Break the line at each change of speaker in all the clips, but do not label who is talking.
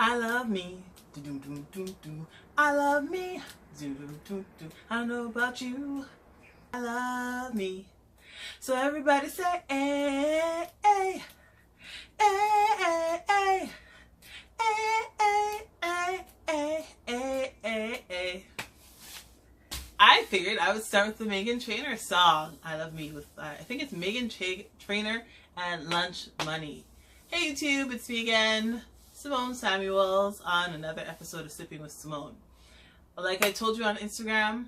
I love me. I love me. I don't know about you. I love me. So everybody say, hey, hey, hey, hey, hey, hey, hey, hey, hey, hey. I figured I would start with the Meghan Trainor song, I Love Me, with, I think it's Meghan Trainor and Lunch Money. Hey YouTube, it's me again, Simone Samuels, on another episode of Sipping with Simone. Like I told you on Instagram,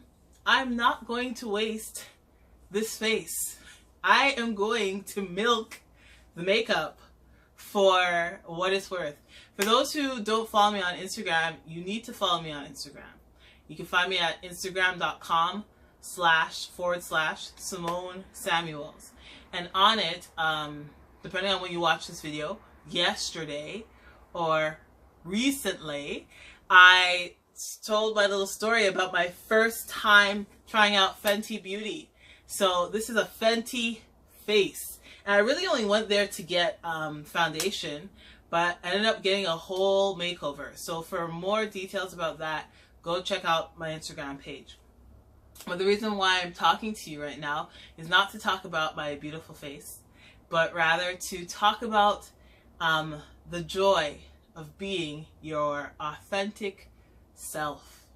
I'm not going to waste this face. I am going to milk the makeup for what it's worth. For those who don't follow me on Instagram, you need to follow me on Instagram. You can find me at instagram.com//Simone Samuels. And on it, depending on when you watch this video, yesterday or recently, I told my little story about my first time trying out fentybeauty. So this is a Fenty face. And I really only went there to get foundation, but I ended up getting a whole makeover. So for more details about that, go check out my Instagram page. But the reason why I'm talking to you right now is not to talk about my beautiful face, but rather to talk about the joy of being your authentic self.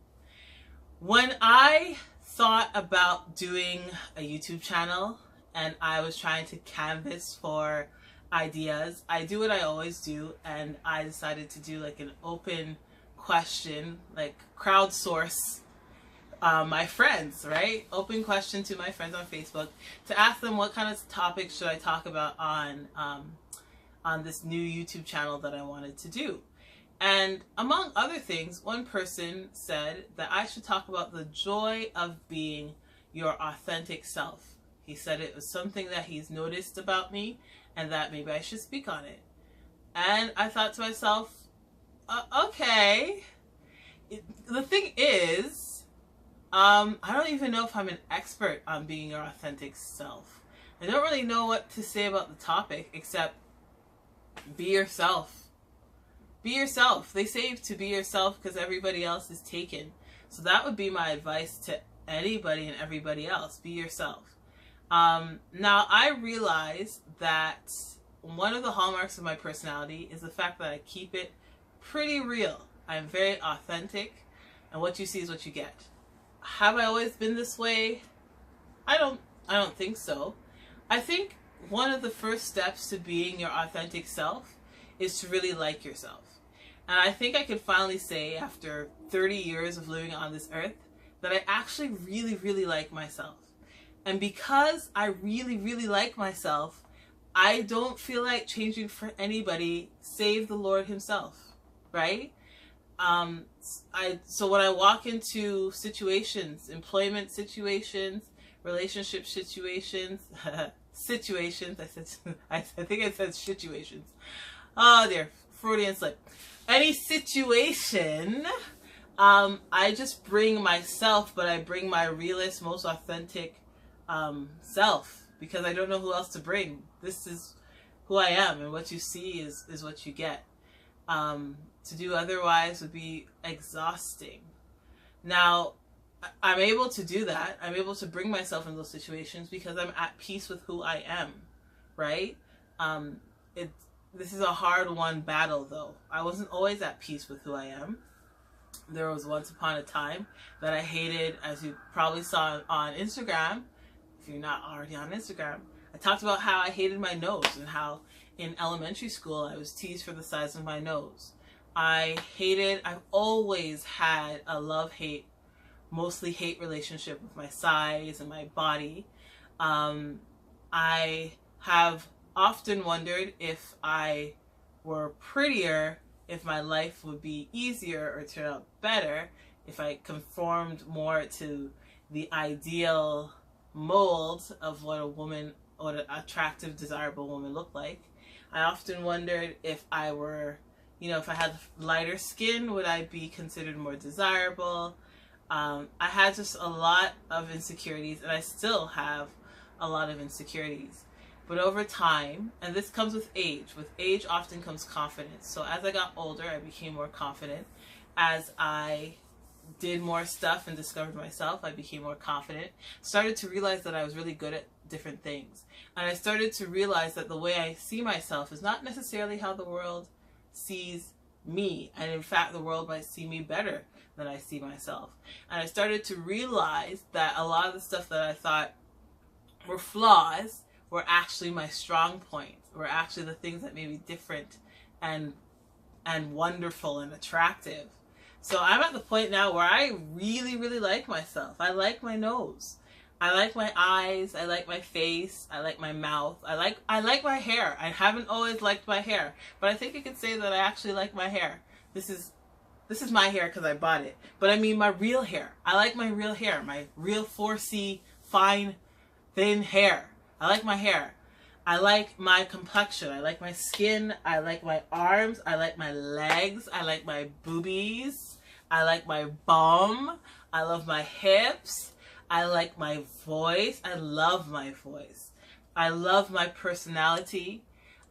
When I thought about doing a YouTube channel and I was trying to canvas for ideas, I do what I always do, and I decided to do like an open question, like crowdsource my friends, right? Open question to my friends on Facebook to ask them what kind of topics should I talk about on this new YouTube channel that I wanted to do. And among other things, one person said that I should talk about the joy of being your authentic self. He said it was something that he's noticed about me and that maybe I should speak on it. And I thought to myself, okay. The thing is, I don't even know if I'm an expert on being your authentic self. I don't really know what to say about the topic except be yourself. Be yourself. They say to be yourself because everybody else is taken. So that would be my advice to anybody and everybody else. Be yourself. Now, I realize that one of the hallmarks of my personality is the fact that I keep it pretty real. I'm very authentic, and what you see is what you get. Have I always been this way? I don't think so. I think one of the first steps to being your authentic self is to really like yourself. And I think I could finally say, after 30 years of living on this earth, that I actually really, really like myself. And because I really, really like myself, I don't feel like changing for anybody save the Lord himself, right? So when I walk into situations, employment situations, relationship situations, I think I said situations. Oh dear, Freudian slip. Any situation, I just bring myself, but I bring my realest, most authentic self, because I don't know who else to bring. This is who I am, and what you see is what you get. To do otherwise would be exhausting. Now, I'm able to do that. I'm able to bring myself in those situations because I'm at peace with who I am, right? This is a hard-won battle, though. I wasn't always at peace with who I am. There was once upon a time that I hated, as you probably saw on Instagram. If you're not already on Instagram, I talked about how I hated my nose and how in elementary school I was teased for the size of my nose. I've always had a love-hate, mostly hate relationship with my size and my body. I have often wondered if I were prettier, if my life would be easier or turn out better if I conformed more to the ideal mold of what an attractive, desirable woman looked like. I often wondered if I were, if I had lighter skin, would I be considered more desirable? I had just a lot of insecurities, and I still have a lot of insecurities. But over time, and this comes with age often comes confidence. So as I got older, I became more confident. As I did more stuff and discovered myself, I became more confident. Started to realize that I was really good at different things. And I started to realize that the way I see myself is not necessarily how the world sees me. And in fact, the world might see me better than I see myself. And I started to realize that a lot of the stuff that I thought were flaws were actually my strong points, were actually the things that made me different and wonderful and attractive. So I'm at the point now where I really, really like myself. I like my nose. I like my eyes. I like my face. I like my mouth. I like my hair. I haven't always liked my hair, but I think I could say that I actually like my hair. This is my hair because I bought it. But I mean my real hair. I like my real hair. My real 4C, fine, thin hair. I like my hair. I like my complexion. I like my skin. I like my arms. I like my legs. I like my boobies. I like my bum. I love my hips. I like my voice. I love my voice. I love my personality.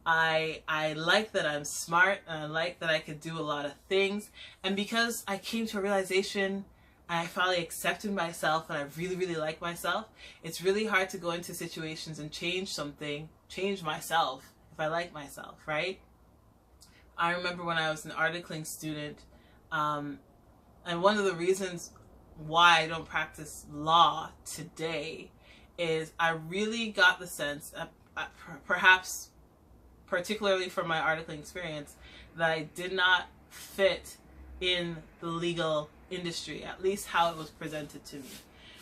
I like that I'm smart, and I like that I could do a lot of things. And because I came to a realization, I finally accepted myself, and I really, really like myself, it's really hard to go into situations and change something, change myself, if I like myself, right? I remember when I was an articling student, and one of the reasons why I don't practice law today is I really got the sense, perhaps particularly from my articling experience, that I did not fit in the legal industry, at least how it was presented to me.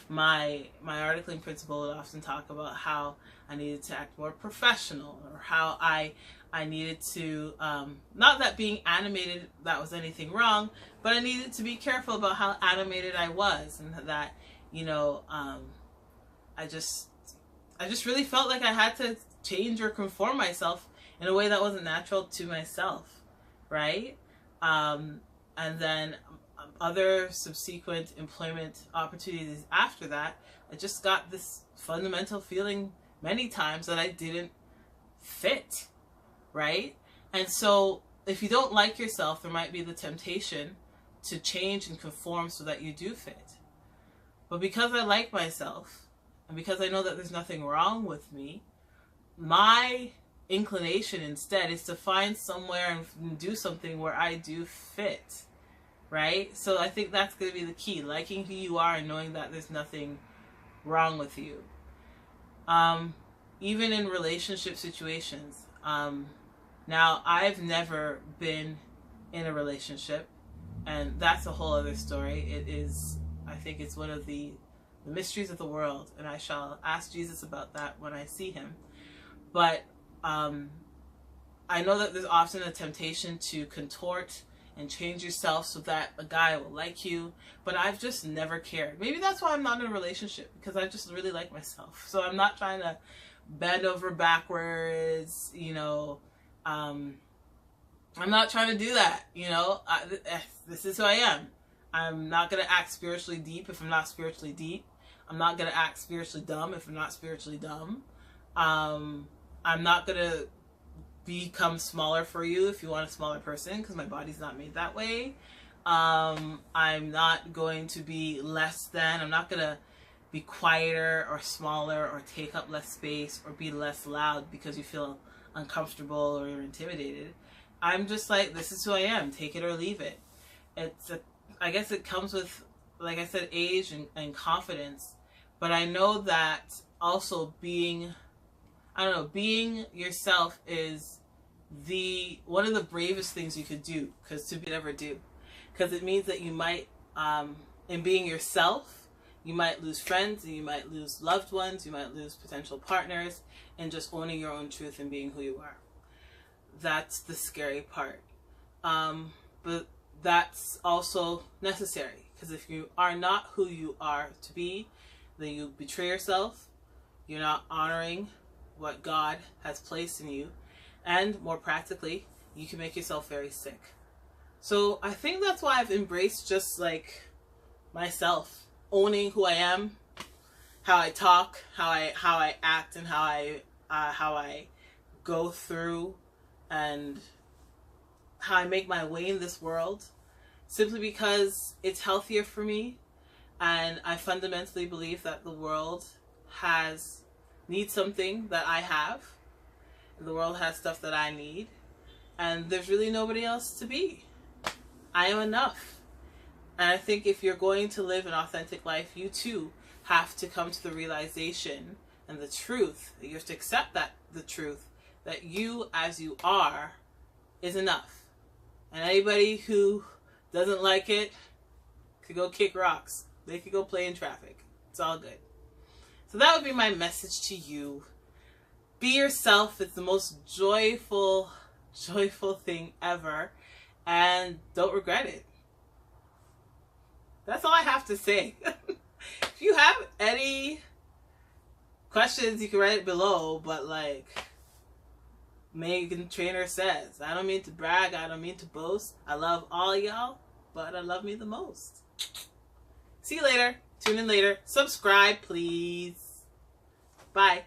My articling principal would often talk about how I needed to act more professional, or how I needed to, not that being animated, that was anything wrong, but I needed to be careful about how animated I was, and that, you know, I just really felt like I had to change or conform myself in a way that wasn't natural to myself, right? And then other subsequent employment opportunities after that, I just got this fundamental feeling many times that I didn't fit, right? And so if you don't like yourself, there might be the temptation to change and conform so that you do fit. But because I like myself, and because I know that there's nothing wrong with me, my inclination instead is to find somewhere and do something where I do fit, right? So I think that's going to be the key, liking who you are and knowing that there's nothing wrong with you. Even in relationship situations. Now, I've never been in a relationship, and that's a whole other story. It is, I think it's one of the mysteries of the world, and I shall ask Jesus about that when I see him. But I know that there's often a temptation to contort and change yourself so that a guy will like you, but I've just never cared. Maybe that's why I'm not in a relationship, because I just really like myself. So I'm not trying to bend over backwards, you know. I'm not trying to do that, you know. This is who I am. I'm not going to act spiritually deep if I'm not spiritually deep. I'm not going to act spiritually dumb if I'm not spiritually dumb. I'm not going to become smaller for you if you want a smaller person, because my body's not made that way. I'm not going to be less than. I'm not going to be quieter or smaller or take up less space or be less loud because you feel uncomfortable or you're intimidated. I'm just like, this is who I am. Take it or leave it. I guess it comes with, like I said, age and confidence. But I know that also being yourself is one of the bravest things you could do, because it means that you might, in being yourself, you might lose friends, and you might lose loved ones, you might lose potential partners, and just owning your own truth and being who you are. That's the scary part. But that's also necessary, because if you are not who you are to be, then you betray yourself. You're not honoring what God has placed in you, and more practically, you can make yourself very sick. So I think that's why I've embraced just like myself, owning who I am, how I talk, how I act, and how I how I go through and how I make my way in this world, simply because it's healthier for me. And I fundamentally believe that the world needs something that I have. The world has stuff that I need. And there's really nobody else to be. I am enough. And I think if you're going to live an authentic life, you too have to come to the realization and the truth, that you have to accept that the truth, that you as you are is enough. And anybody who doesn't like it could go kick rocks. They could go play in traffic. It's all good. So that would be my message to you. Be yourself. It's the most joyful thing ever. And don't regret it. That's all I have to say. If you have any questions, you can write it below. But like Megan Trainor says, I don't mean to brag. I don't mean to boast. I love all y'all, but I love me the most. See you later. Tune in later. Subscribe, please. Bye.